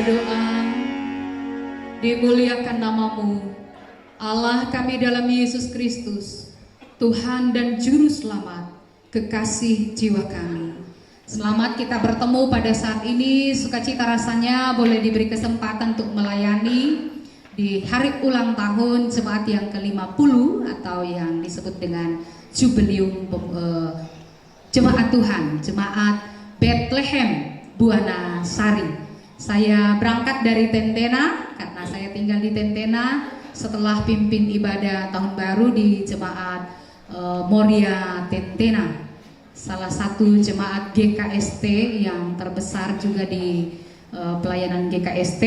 berdoa. Dimuliakan namamu, Allah kami dalam Yesus Kristus, Tuhan dan Juru Selamat, kekasih jiwa kami. Selamat kita bertemu pada saat ini. Sukacita rasanya boleh diberi kesempatan untuk melayani di hari ulang tahun jemaat yang ke-50 atau yang disebut dengan Jubileum Jemaat Tuhan, Jemaat Bethlehem Buana Sari. Saya berangkat dari Tentena karena saya tinggal di Tentena setelah pimpin ibadah tahun baru di Jemaat Moria Tentena, salah satu jemaat GKST yang terbesar juga di pelayanan GKST.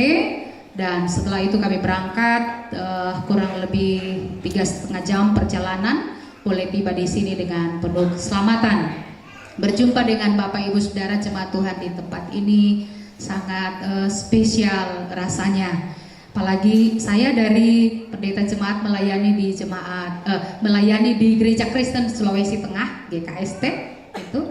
Dan setelah itu kami berangkat kurang lebih 3,5 jam perjalanan, boleh tiba di sini dengan penuh keselamatan. Berjumpa dengan Bapak Ibu Saudara jemaat Tuhan di tempat ini sangat spesial rasanya. Apalagi saya dari pendeta jemaat melayani di Gereja Kristen Sulawesi Tengah GKST itu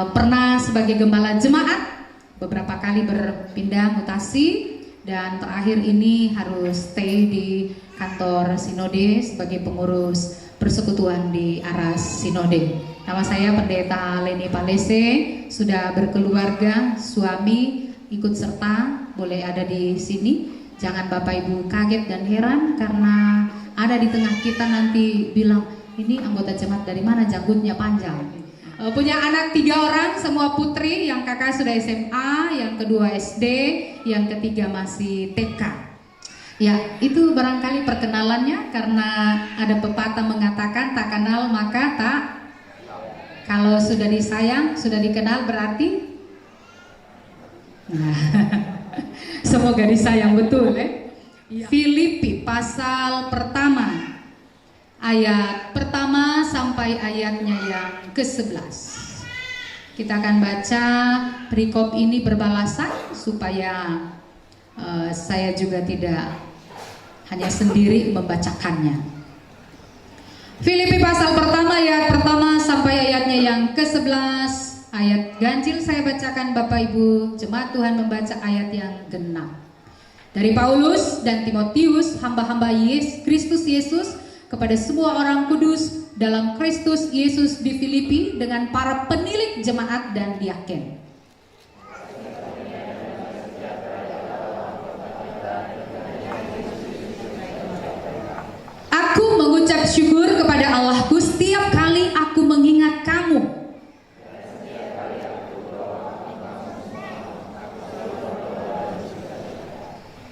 pernah sebagai gembala jemaat, beberapa kali berpindah mutasi, dan terakhir ini harus stay di kantor Sinode sebagai pengurus persekutuan di Aras Sinode. Nama saya Pendeta Leni Palese, sudah berkeluarga, suami ikut serta, boleh ada di sini. Jangan Bapak Ibu kaget dan heran karena ada di tengah kita nanti bilang, ini anggota jemaat dari mana, janggutnya panjang. Punya anak 3 orang, semua putri, yang kakak sudah SMA, yang kedua SD, yang ketiga masih TK. Ya, itu barangkali perkenalannya, karena ada pepatah mengatakan tak kenal maka tak. Kalau sudah disayang, sudah dikenal berarti semoga disayang betul ya. Filipi pasal pertama, ayat pertama sampai ayatnya yang ke-11. Kita akan baca perikop ini berbalasan supaya saya juga tidak hanya sendiri membacakannya. Filipi pasal pertama ayat pertama sampai ayatnya yang ke-11. Ayat ganjil saya bacakan, Bapak Ibu jemaat Tuhan membaca ayat yang genap. Dari Paulus dan Timotius, hamba-hamba Kristus Yesus, kepada semua orang kudus dalam Kristus Yesus di Filipi, dengan para penilik jemaat dan diaken. Aku mengucap syukur kepada Allahku setiap kali aku mengingat kamu.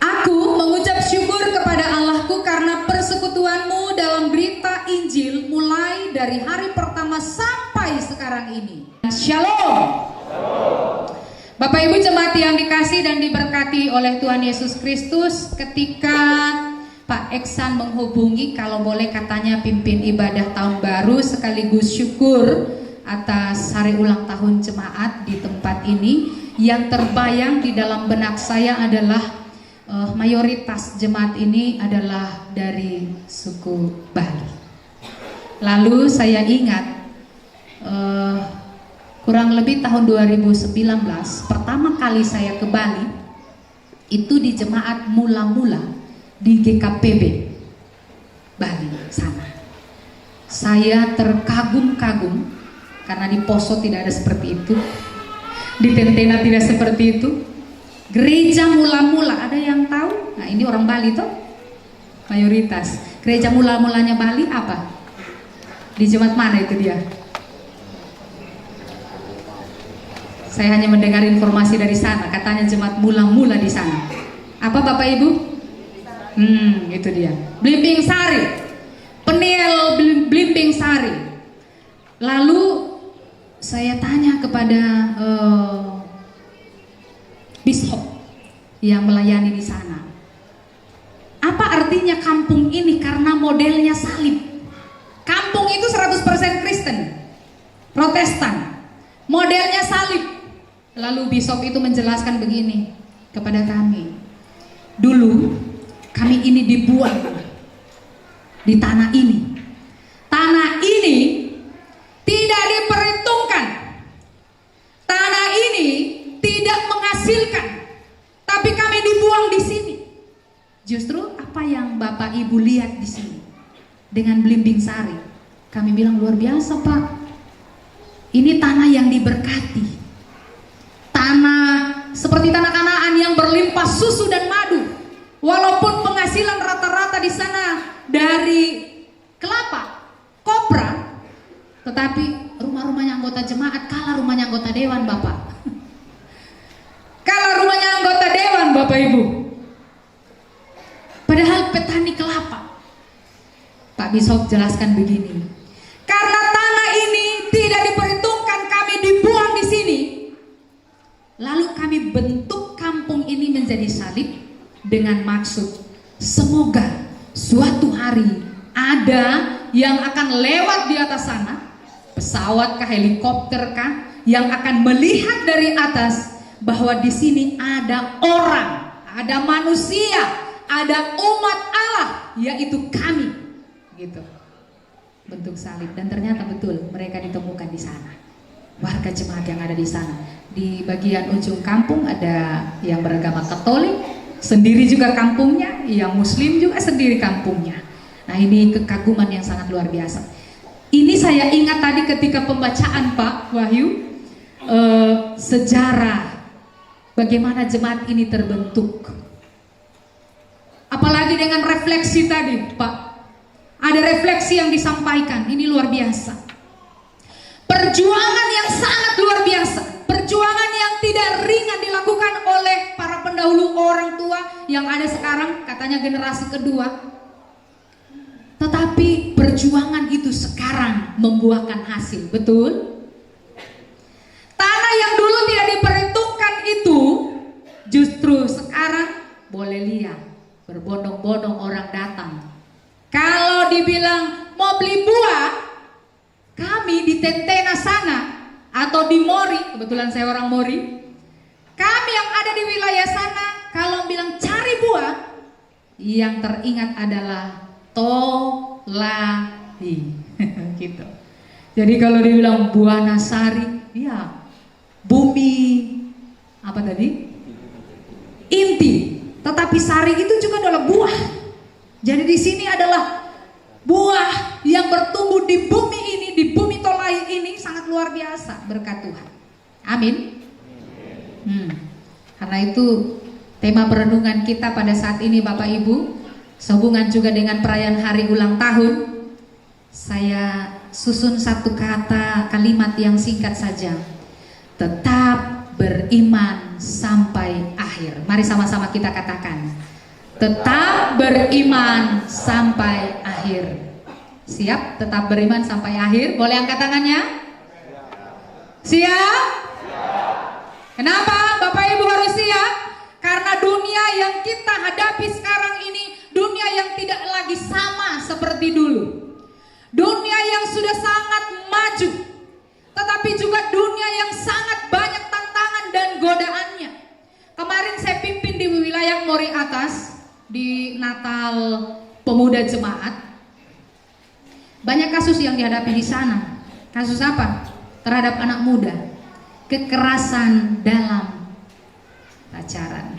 Aku mengucap syukur kepada Allahku karena persekutuanmu dalam berita Injil mulai dari hari pertama sampai sekarang ini. Shalom. Bapak Ibu jemaat yang dikasih dan diberkati oleh Tuhan Yesus Kristus, ketika Pak Eksan menghubungi kalau boleh katanya pimpin ibadah tahun baru sekaligus syukur atas hari ulang tahun jemaat di tempat ini, yang terbayang di dalam benak saya adalah mayoritas jemaat ini adalah dari suku Bali. Lalu saya ingat kurang lebih tahun 2019 pertama kali saya ke Bali itu di jemaat mula-mula di GKPB Bali sana. Saya terkagum-kagum karena di Poso tidak ada seperti itu, di Tentena tidak seperti itu. Gereja mula-mula, ada yang tahu? Nah, ini orang Bali tuh mayoritas. Gereja mula-mulanya Bali apa? Di jemaat mana itu dia? Saya hanya mendengar informasi dari sana, katanya jemaat mula-mula di sana. Apa Bapak Ibu? Itu dia. Blimbing Sari. Peniel Blimbing Sari. Lalu saya tanya kepada Bishop yang melayani di sana. Apa artinya kampung ini? Karena modelnya salib. Kampung itu 100% Kristen, Protestan. Modelnya salib. Lalu Bishop itu menjelaskan begini kepada kami. Dulu kami ini dibuang di tanah ini. Tanah ini tidak diperhitungkan. Tanah ini tidak menghasilkan. Tapi dengan belimbing sari. Kami bilang luar biasa Pak, ini tanah yang diberkati, tanah seperti tanah Kanaan yang berlimpah susu dan madu. Walaupun penghasilan rata-rata di sana dari kelapa, kopra, tetapi rumah-rumahnya anggota jemaat kalah rumahnya anggota dewan Bapak. Kalah rumahnya anggota dewan Bapak Ibu. Padahal petani kelapa. Pak Bishop jelaskan begini, karena tanah ini tidak diperhitungkan, kami dibuang di sini. Lalu kami bentuk kampung ini menjadi salib dengan maksud semoga suatu hari ada yang akan lewat di atas sana, pesawat kah, helikopter kah, yang akan melihat dari atas bahwa di sini ada orang, ada manusia, ada umat Allah, yaitu kami, gitu. Bentuk salib, dan ternyata betul mereka ditemukan di sana. Warga jemaat yang ada di sana. Di bagian ujung kampung ada yang beragama Katolik, sendiri juga kampungnya, yang Muslim juga sendiri kampungnya. Nah, ini kekaguman yang sangat luar biasa. Ini saya ingat tadi ketika pembacaan Pak Wahyu, sejarah bagaimana jemaat ini terbentuk. Apalagi dengan refleksi tadi Pak, ada refleksi yang disampaikan, ini luar biasa. Perjuangan yang sangat luar biasa, perjuangan yang tidak ringan dilakukan oleh para pendahulu orang tua yang ada sekarang, katanya generasi kedua. Tetapi perjuangan itu sekarang membuahkan hasil, betul? Tanah yang dulu tidak diperhitungkan itu justru sekarang boleh lihat, berbondong-bondong orang datang. Kalau dibilang mau beli buah, kami di Tentena sana atau di Mori, kebetulan saya orang Mori, kami yang ada di wilayah sana, kalau bilang cari buah, yang teringat adalah tolahi. Gitu. Jadi kalau dibilang buah nasari, ya bumi apa tadi? Inti. Tetapi sari itu juga adalah buah. Jadi di sini adalah buah yang bertumbuh di bumi ini, di bumi tolahi ini, sangat luar biasa berkat Tuhan. Amin. Karena itu tema perenungan kita pada saat ini Bapak Ibu, sehubungan juga dengan perayaan hari ulang tahun, saya susun satu kalimat yang singkat saja. Tetap beriman sampai akhir. Mari sama-sama kita katakan. Tetap beriman sampai akhir. Siap? Tetap beriman sampai akhir. Boleh angkat tangannya? Siap? Kenapa Bapak Ibu harus siap? Karena dunia yang kita hadapi sekarang ini dunia yang tidak lagi sama seperti dulu. Dunia yang sudah sangat maju, tetapi juga dunia yang sangat banyak tantangan dan godaannya. Kemarin saya pimpin di wilayah Mori Atas di Natal Pemuda Jemaat. Banyak kasus yang dihadapi di sana. Kasus apa? Terhadap anak muda. Kekerasan dalam pacaran.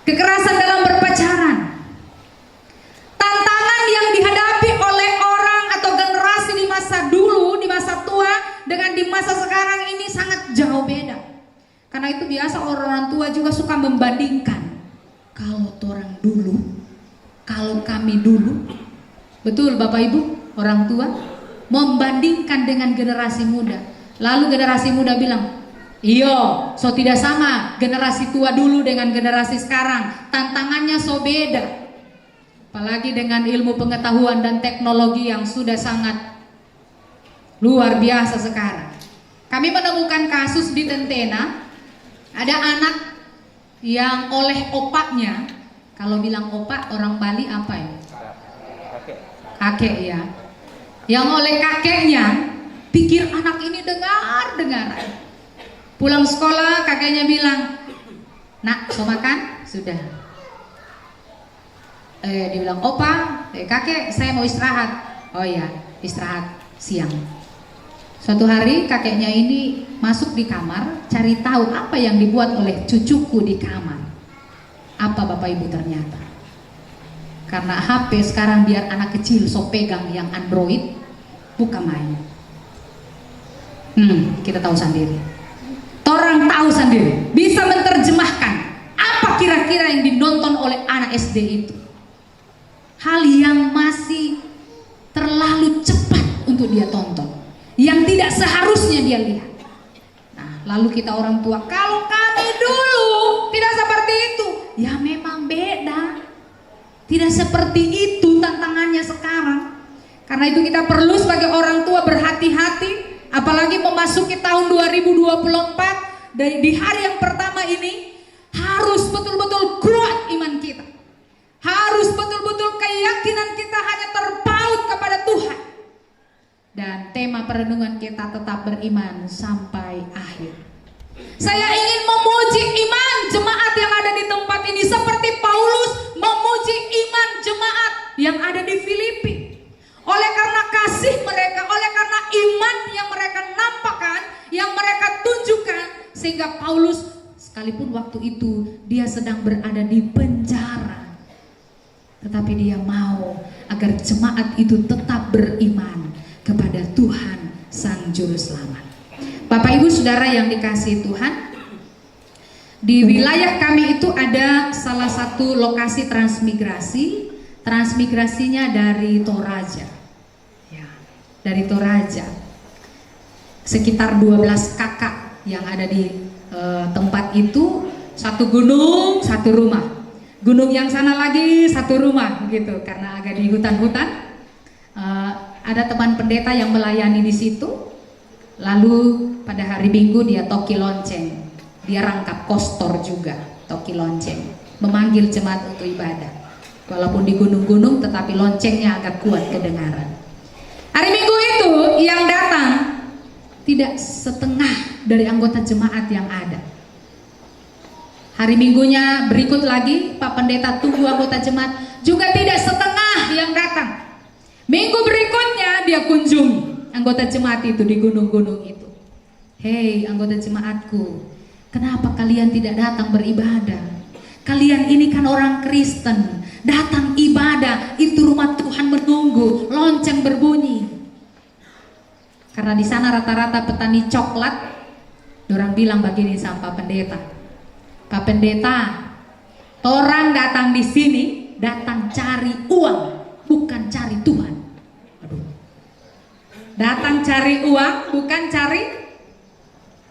Kekerasan dalam berpacaran. Tantangan yang dihadapi oleh orang atau generasi di masa dulu, di masa tua, dengan di masa sekarang ini sangat jauh beda. Karena itu biasa orang tua juga suka membandingkan. Kalau orang dulu, kalau kami dulu, betul Bapak Ibu, orang tua membandingkan dengan generasi muda. Lalu generasi muda bilang, iyo, so tidak sama generasi tua dulu dengan generasi sekarang, tantangannya so beda. Apalagi dengan ilmu pengetahuan dan teknologi yang sudah sangat luar biasa sekarang. Kami menemukan kasus di Tentena, ada anak yang oleh opaknya, kalau bilang opak orang Bali apa ya? Kakek ya. Yang oleh kakeknya, pikir anak ini dengar-dengaran. Pulang sekolah kakeknya bilang, nak, so makan? Sudah. Dibilang, opa, kakek saya mau istirahat. Oh ya, istirahat siang. Suatu hari kakeknya ini masuk di kamar, cari tahu apa yang dibuat oleh cucuku di kamar. Apa Bapak Ibu ternyata? Karena HP sekarang biar anak kecil so pegang yang Android, bukan main. Kita tahu sendiri. Orang tahu sendiri, bisa menerjemahkan apa kira-kira yang dinonton oleh anak SD itu. Hal yang masih terlalu cepat untuk dia tonton, yang tidak seharusnya dia lihat. Nah, lalu kita orang tua, kalau kami dulu tidak seperti itu, ya memang beda. Tidak seperti itu tantangannya sekarang. Karena itu kita perlu sebagai orang tua berhati-hati. Apalagi memasuki tahun 2024, di hari yang pertama ini harus betul-betul kuat iman kita. Harus betul-betul keyakinan kita hanya terpaut kepada Tuhan. Dan tema perenungan kita tetap beriman sampai akhir. Saya ingin memuji iman jemaat yang ada di tempat ini seperti Paulus memuji iman jemaat yang ada di Filipi. Oleh karena kasih mereka, oleh karena iman yang mereka nampakkan, yang mereka tunjukkan, sehingga Paulus sekalipun waktu itu dia sedang berada di penjara, tetapi dia mau agar jemaat itu tetap beriman kepada Tuhan Sang Juru Selamat. Bapak Ibu Saudara yang dikasihi Tuhan, di wilayah kami itu ada salah satu lokasi transmigrasi. Transmigrasinya dari Toraja, ya, dari Toraja. Sekitar 12 kakak yang ada di tempat itu, satu gunung, satu rumah. Gunung yang sana lagi satu rumah, begitu. Karena agak di hutan-hutan. Ada teman pendeta yang melayani di situ. Lalu pada hari Minggu dia toki lonceng, dia rangkap kostor juga, toki lonceng, memanggil jemaat untuk ibadah. Walaupun di gunung-gunung, tetapi loncengnya agak kuat kedengaran. Hari Minggu itu yang datang tidak setengah dari anggota jemaat yang ada. Hari Minggunya berikut lagi, Pak Pendeta tunggu anggota jemaat, juga tidak setengah yang datang. Minggu berikutnya dia kunjungi anggota jemaat itu di gunung-gunung itu. Hei anggota jemaatku, kenapa kalian tidak datang beribadah? Kalian ini kan orang Kristen, datang ibadah, itu rumah Tuhan menunggu, lonceng berbunyi. Karena di sana rata-rata petani coklat, orang bilang begini sama Pak Pendeta, Pak Pendeta, orang datang di sini datang cari uang, bukan cari Tuhan. Aduh. Datang cari uang, bukan cari.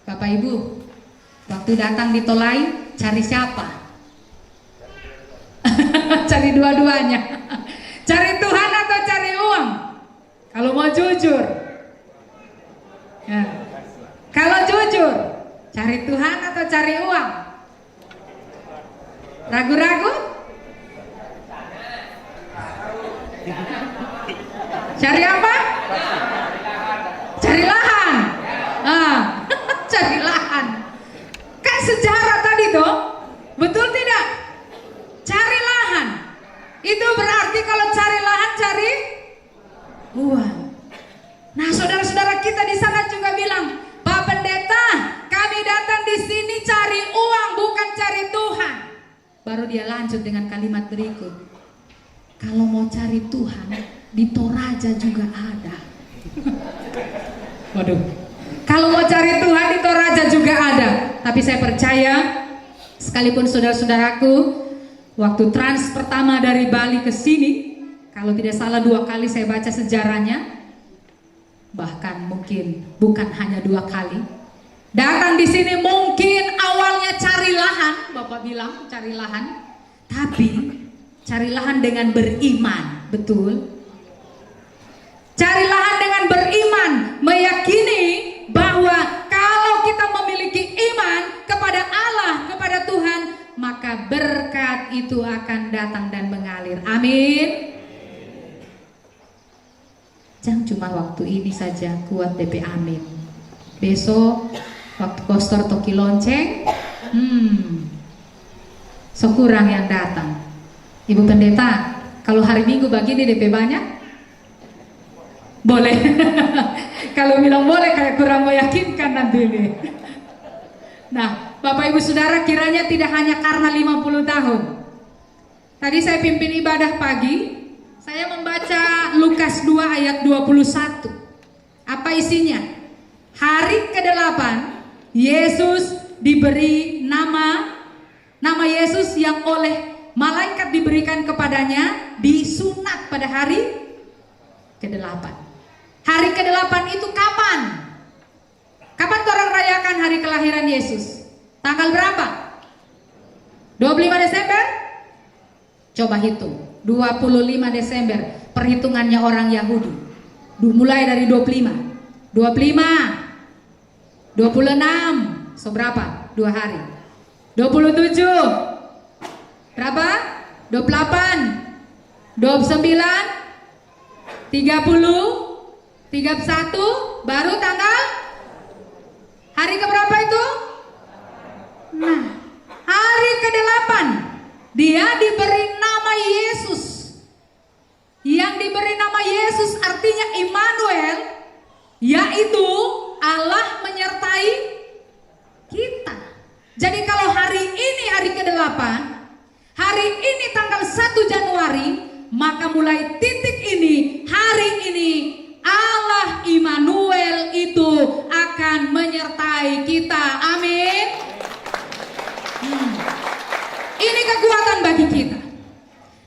Bapak Ibu, waktu datang di Tolai, cari siapa? Cari dua-duanya. Cari Tuhan atau cari uang? Kalau mau jujur ya. Kalau jujur, cari Tuhan atau cari uang? Ragu-ragu? Cari apa? Cari lahan. Cari lahan. Kan sejarah tadi toh, betul tidak? Cari lahan. Itu berarti kalau cari lahan cari uang. Nah, saudara-saudara kita di sana juga bilang, Pak Pendeta, kami datang di sini cari uang, bukan cari Tuhan. Baru dia lanjut dengan kalimat berikut. Kalau mau cari Tuhan, di Toraja juga ada. Waduh. Kalau mau cari Tuhan di Toraja juga ada. Tapi saya percaya, sekalipun saudara-saudaraku, waktu trans pertama dari Bali ke sini, kalau tidak salah 2 kali saya baca sejarahnya, bahkan mungkin bukan hanya 2 kali. Datang di sini mungkin awalnya cari lahan, Bapak bilang cari lahan, tapi cari lahan dengan beriman, betul? Cari lahan dengan beriman, meyakini bahwa kalau kita memiliki iman kepada Allah, kepada Tuhan, maka berkat itu akan datang dan mengalir. Amin. Jangan cuma waktu ini saja kuat DP amin. Besok waktu kostor toki lonceng, so kurang yang datang. Ibu Pendeta, kalau hari Minggu begini DP banyak? Boleh. Kalau bilang boleh kayak kurang meyakinkan nanti ini. Nah, Bapak Ibu Saudara, kiranya tidak hanya karena 50 tahun. Tadi saya pimpin ibadah pagi, saya membaca Lukas 2 ayat 21. Apa isinya? Hari ke-8 Yesus diberi nama Yesus yang oleh malaikat diberikan kepadanya disunat pada hari ke-8. Hari ke-8 itu kapan? Kapan orang rayakan hari kelahiran Yesus? Tanggal berapa? 25 Desember? Coba hitung. 25 Desember perhitungannya orang Yahudi. Mulai dari 25. 26. Seberapa? 2 hari. 27. Berapa? 28. 29. 30. 31. Baru tanggal hari keberapa itu? Nah, hari ke-8 dia diberi nama Yesus. Yang diberi nama Yesus artinya Immanuel, yaitu Allah menyertai kita. Jadi kalau hari ini hari ke-8, hari ini tanggal 1 Januari, maka mulai titik ini, hari ini Allah Immanuel itu akan menyertai kita. Amin. Ini kekuatan bagi kita.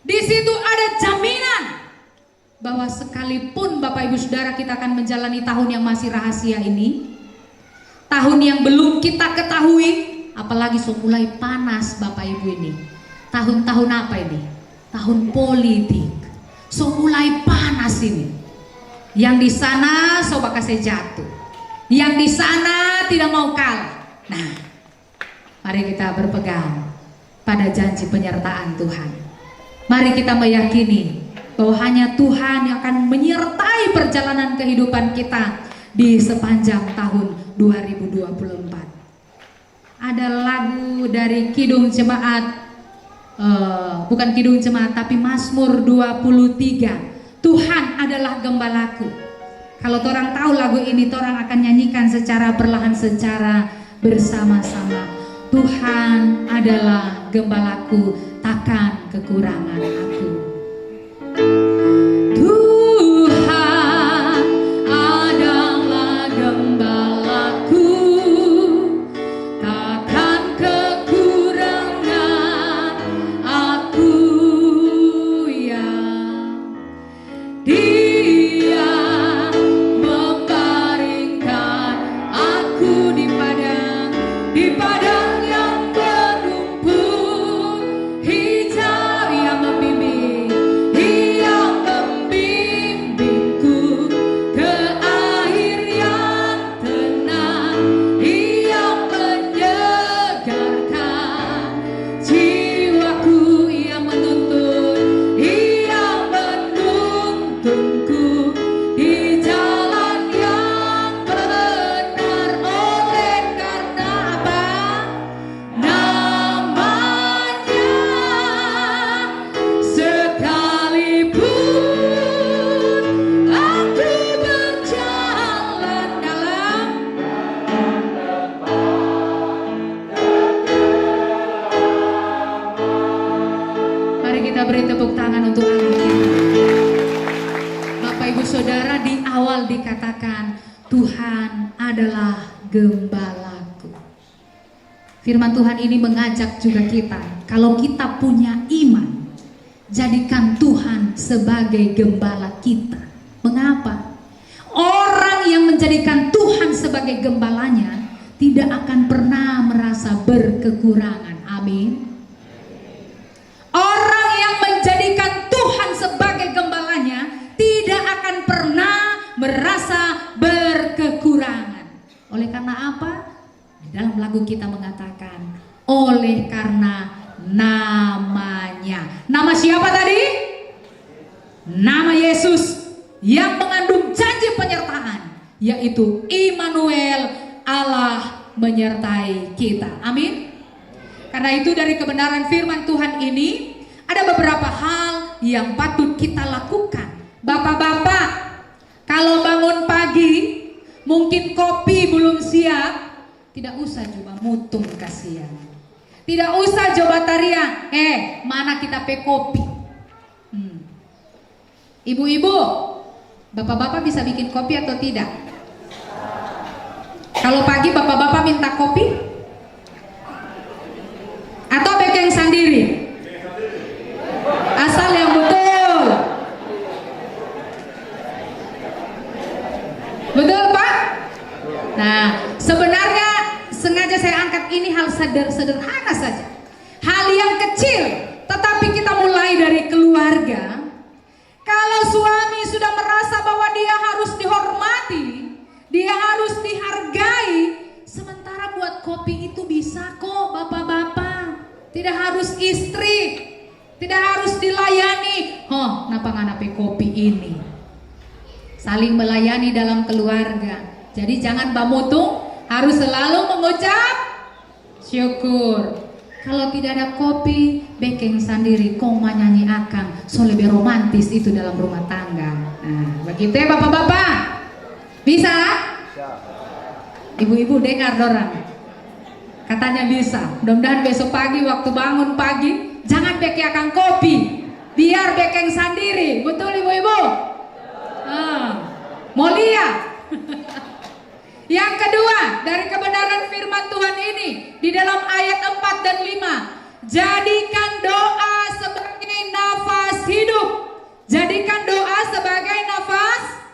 Di situ ada jaminan bahwa sekalipun Bapak Ibu Saudara kita akan menjalani tahun yang masih rahasia ini, tahun yang belum kita ketahui, apalagi mulai panas Bapak Ibu ini. Tahun-tahun apa ini? Tahun politik. Mulai panas ini. Yang di sana sobat kasih jatuh. Yang di sana tidak mau kalah. Nah, mari kita berpegang pada janji penyertaan Tuhan. Mari kita meyakini bahwa hanya Tuhan yang akan menyertai perjalanan kehidupan kita di sepanjang tahun 2024. Ada lagu dari Kidung Jemaat, bukan Kidung Jemaat tapi Mazmur 23. Tuhan adalah gembalaku. Kalau orang tahu lagu ini, orang akan nyanyikan secara perlahan, secara bersama-sama. Tuhan adalah gembalaku, takkan kekurangan aku. Tuhan adalah gembalaku, takkan kekurangan aku, ya. Dia membaringkan aku di padang yang berumput hijau, yang membimbingku ke air yang tenang, yang menyegarkan jiwaku, yang menuntunku di jalan yang benar. Oleh karena apa? Namanya, sekalipun aku berjalan dalam. Mari kita beri tepuk tangan untuk Allah kita. Bapak Ibu Saudara, di awal dikatakan Tuhan adalah gembalaku. Firman Tuhan ini mengajak juga kita, kalau kita punya iman, jadikan Tuhan sebagai gembala kita. Mengapa? Orang yang menjadikan Tuhan sebagai gembalanya tidak akan pernah merasa berkekurangan. Amin. Orang yang menjadikan Tuhan sebagai gembalanya tidak akan pernah merasa berkekurangan. Oleh karena apa? Di dalam lagu kita mengatakan, oleh karena namanya. Nama siapa tadi? Nama Yesus yang mengandung janji penyertaan, yaitu Immanuel, Allah menyertai kita. Amin. Karena itu dari kebenaran firman Tuhan ini ada beberapa hal yang patut kita lakukan. Bapak-bapak, kalau bangun pagi mungkin kopi belum siap, tidak usah coba mutung, kasihan. Tidak usah jobatarian. Mana kita pe kopi? Ibu-ibu, bapak-bapak bisa bikin kopi atau tidak? Kalau pagi bapak-bapak minta kopi? Atau bikin sendiri? Asal yang betul. Betul Pak? Nah, sebenarnya sengaja saya angkat ini hal sederhana saja. Hal yang kecil, tetapi kita mulai dari keluarga. Kalau suami sudah merasa bahwa dia harus dihormati, dia harus dihargai, sementara buat kopi itu bisa kok bapak-bapak. Tidak harus istri, tidak harus dilayani. Napa nganape kopi ini? Saling melayani dalam keluarga. Jadi jangan bamutung, harus selalu mengucap syukur. Kalau tidak ada kopi, bekeng sendiri, kong manyanyi akang, so lebih romantis itu dalam rumah tangga. Nah, begitu ya bapak-bapak? Bisa? Ibu-ibu dengar dorang, katanya bisa. Mudah-mudahan besok pagi waktu bangun pagi, jangan beki akang kopi, biar bekeng sendiri. Betul ibu-ibu? Mulia. Yang kedua, dari kebenaran firman Tuhan ini di dalam ayat 4 dan 5, jadikan doa sebagai nafas hidup. Jadikan doa sebagai nafas.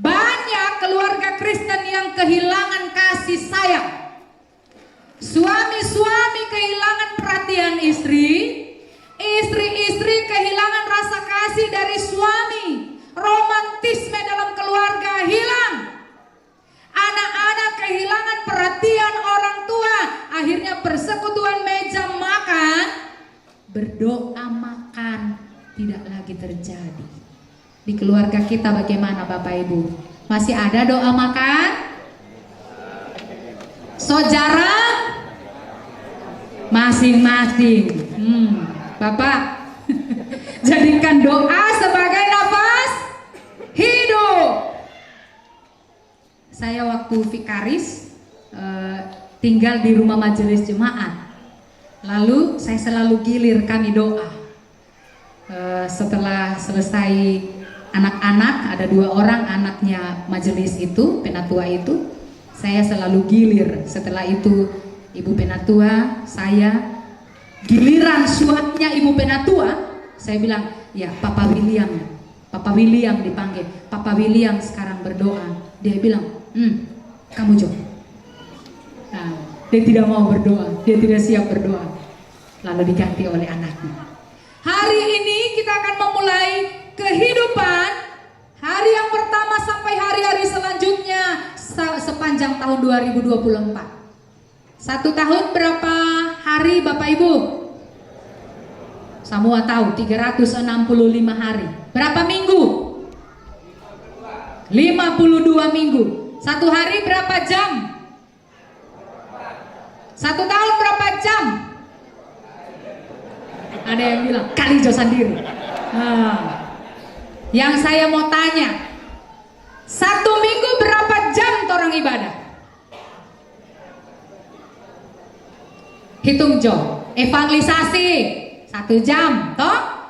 Banyak keluarga Kristen yang kehilangan kasih sayang. Suami-suami kehilangan perhatian istri, istri-istri kehilangan rasa kasih dari suami. Romantisme dalam keluarga hilang. Anak-anak kehilangan perhatian orang tua. Akhirnya persekutuan meja makan, berdoa makan tidak lagi terjadi. Di keluarga kita bagaimana Bapak Ibu? Masih ada doa makan? Saudara masing-masing. Bapak jadikan doa sebagai nafas hidup. Saya waktu vikaris tinggal di rumah majelis jemaat. Lalu saya selalu gilir kami doa. Setelah selesai anak-anak, ada 2 orang anaknya majelis itu, penatua itu, saya selalu gilir. Setelah itu ibu penatua, saya giliran suaminya ibu penatua, saya bilang, ya Papa William dipanggil. Papa William sekarang berdoa. Dia bilang, kamu jawab. Nah, dia tidak mau berdoa, dia tidak siap berdoa. Lalu diganti oleh anaknya. Hari ini kita akan memulai kehidupan hari yang pertama sampai hari-hari selanjutnya sepanjang tahun 2024. 1 tahun berapa hari Bapak Ibu? Semua tahu 365 hari. Berapa minggu? 52 minggu. 1 hari berapa jam? 1 tahun berapa jam? Ada yang bilang kali jo sendiri. Yang saya mau tanya, 1 minggu berapa jam orang ibadah? Hitung jo. Evangelisasi 1 jam, toh?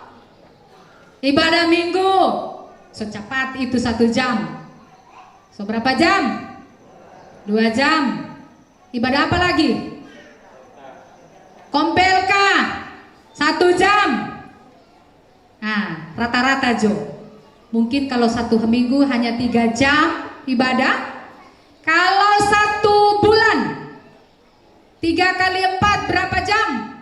Ibadah minggu secepat itu 1 jam. So berapa jam? 2 jam. Ibadah apa lagi? Kompelkah? 1 jam. Nah, rata-rata Jo. Mungkin kalau 1 minggu hanya 3 jam ibadah. Kalau 1 bulan 3 kali 4 berapa jam?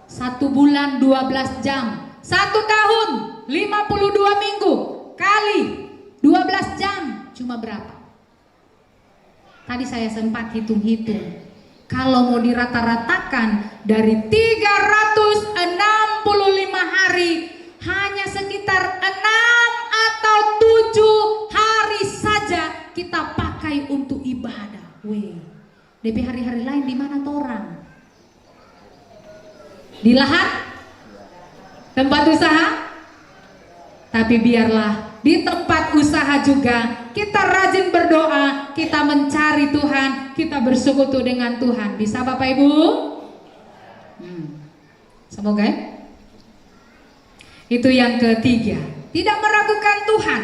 1 bulan 12 jam. 1 tahun 52 minggu kali 12 jam cuma berapa? Tadi saya sempat hitung-hitung. Kalau mau dirata-ratakan dari 365 hari, hanya sekitar 6 atau 7 hari saja kita pakai untuk ibadah. DP hari-hari lain di mana torang? Di lahan? Tempat usaha? Tapi biarlah di tempat usaha juga kita rajin berdoa, kita mencari Tuhan, kita bersekutu dengan Tuhan. Bisa Bapak Ibu? Semoga ya. Itu yang ketiga, tidak meragukan Tuhan,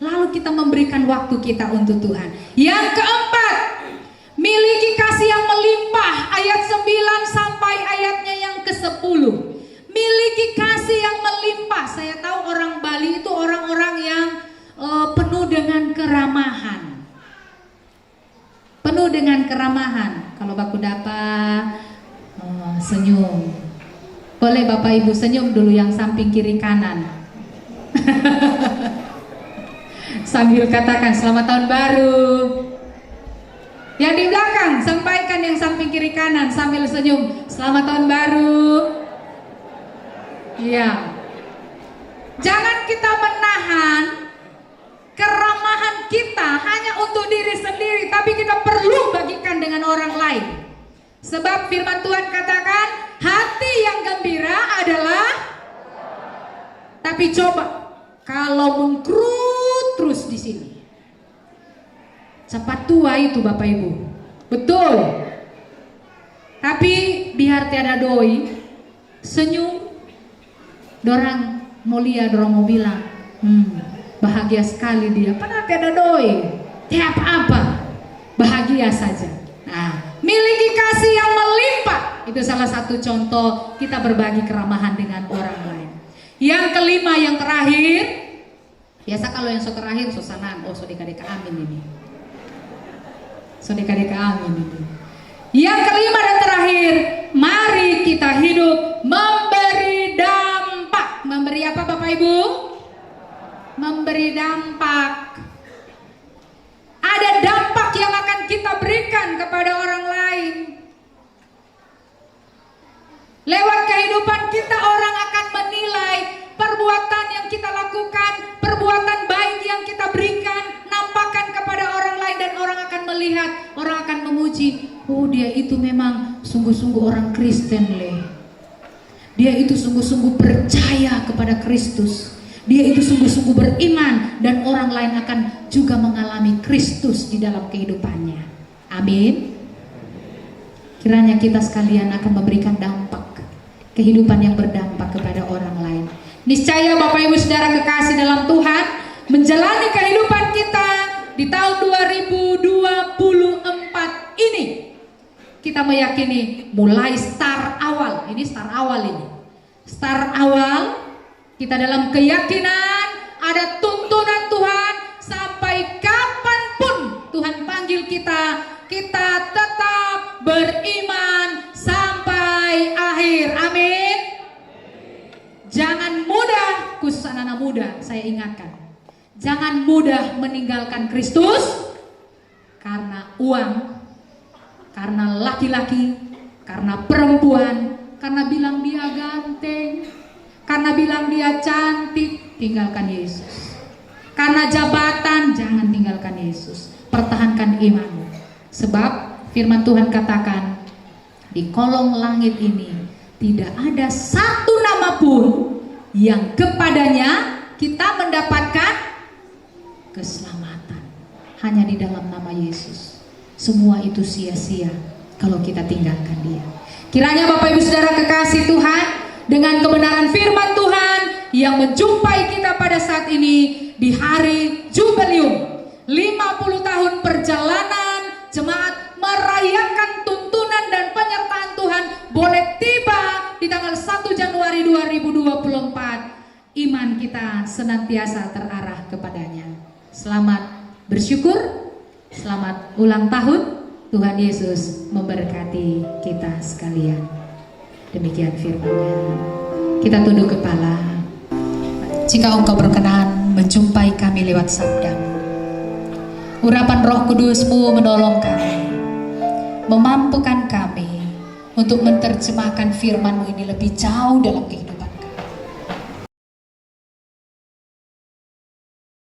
lalu kita memberikan waktu kita untuk Tuhan. Yang keempat, miliki kasih yang melimpah, ayat 9 sampai ayatnya yang ke-10. Miliki kasih yang melimpah. Saya tahu orang Bali itu orang-orang yang penuh dengan keramahan. Penuh dengan keramahan. Kalau baku dapat senyum. Boleh Bapak Ibu senyum dulu yang samping kiri kanan. Sambil katakan selamat tahun baru. Yang di belakang sampaikan yang samping kiri kanan sambil senyum, selamat tahun baru. Iya. Jangan kita menahan keramahan kita hanya untuk diri sendiri, tapi kita perlu bagikan dengan orang lain. Sebab firman Tuhan katakan, hati yang gembira adalah, tapi coba kalau mengkerut terus di sini, cepat tua itu Bapak Ibu. Betul. Tapi biar tiada doi, senyum. Dorang mulia, dorang mau bilang, bahagia sekali dia. Padahal tiada doi, tiap apa, bahagia saja. Nah, miliki kasih yang melimpah. Itu salah satu contoh kita berbagi keramahan dengan orang lain. Yang kelima, yang terakhir. Biasa kalau yang terakhir susanan, oh sodeka-deka amin ini. Sodeka-deka amin ini. Yang kelima dan terakhir, mari kita hidup memberi dampak. Memberi apa Bapak Ibu? Memberi dampak. Ada dampak yang akan kita berikan kepada orang lain. Lewat kehidupan kita orang akan menilai perbuatan yang kita lakukan, perbuatan baik yang kita berikan, nampakkan kepada orang lain, dan orang akan melihat, orang akan memuji, oh dia itu memang sungguh-sungguh orang Kristen leh. Dia itu sungguh-sungguh percaya kepada Kristus. Dia itu sungguh-sungguh beriman, dan orang lain akan juga mengalami Kristus di dalam kehidupannya. Amin. Kiranya kita sekalian akan memberikan dampak, kehidupan yang berdampak kepada orang lain. Niscaya Bapak Ibu Saudara kekasih dalam Tuhan, menjalani kehidupan kita di tahun 2024 ini, kita meyakini mulai start awal. Ini start awal ini. Start awal. Kita dalam keyakinan ada tuntunan Tuhan sampai kapanpun Tuhan panggil kita, kita tetap beriman sampai akhir. Amin. Jangan mudah, khusus anak-anak muda, saya ingatkan, jangan mudah meninggalkan Kristus karena uang, karena laki-laki, karena perempuan, karena bilang dia ganteng, karena bilang dia cantik. Tinggalkan Yesus. Karena jabatan, jangan tinggalkan Yesus. Pertahankan imanmu. Sebab firman Tuhan katakan, di kolong langit ini tidak ada satu nama pun yang kepadanya kita mendapatkan keselamatan. Hanya di dalam nama Yesus. Semua itu sia-sia kalau kita tinggalkan dia. Kiranya Bapak Ibu Saudara kekasih Tuhan, dengan kebenaran firman Tuhan yang menjumpai kita pada saat ini di hari Jubileum 50 tahun perjalanan jemaat merayakan tuntunan dan penyertaan Tuhan boleh tiba di tanggal 1 Januari 2024. Iman kita senantiasa terarah kepadanya. Selamat bersyukur, selamat ulang tahun. Tuhan Yesus memberkati kita sekalian. Demikian firman-Nya. Kita tunduk kepala. Jika Engkau berkenan menjumpai kami lewat sabda-Mu, urapan Roh Kudus-Mu menolong kami, memampukan kami untuk menerjemahkan firman-Mu ini lebih jauh dalam kehidupan